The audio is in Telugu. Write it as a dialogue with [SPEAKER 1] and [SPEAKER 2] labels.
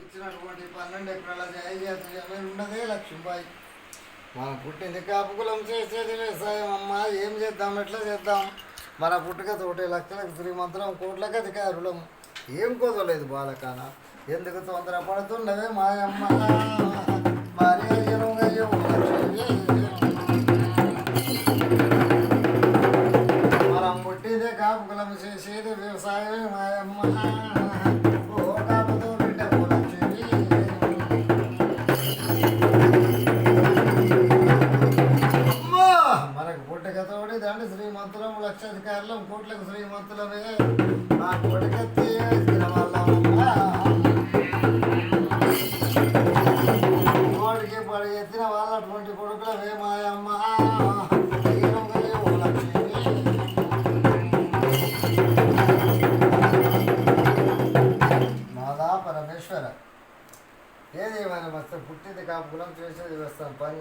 [SPEAKER 1] ఇచ్చినటువంటి 12 ఎకరాల జాయిజాతి జమీన్ ఉన్నదే లక్ష్మీబాయి. మనం పుట్టింది కాపుకులం, చేసేది వ్యవసాయం. అమ్మ ఏం చేద్దాం, ఎట్లా చేద్దాం? మన పుట్టుక తోటి లక్షలకు శ్రీమంతులం, కోట్లకు అధికారులం. ఏం కుదరలేదు బాలకాన, ఎందుకు తొందర పడుతున్నవే మాయమ్మ. మరి అయ్యను అయ్యో మనం పుట్టిందే కాపుకులం, చేసేది వ్యవసాయమే మాయమ్మ. ఓ కాపుతో బిడ్డ లక్ష్మి. అమ్మా మనకు పుట్టుకతోటి దండి శ్రీమంతులం, లక్షాధికారులం, కోట్లకు శ్రీమంతులమే. నా కొడుకెత్తి ఎత్తిన వాళ్ళమ్మా. కోడికి పడి ఎత్తిన వాళ్ళటువంటి కొడుకులమే మాయమ్మ. నాదా పరమేశ్వర. ఏది మన మస్తు పుట్టింది కాపుకులం, చేసేది వస్తాం పని.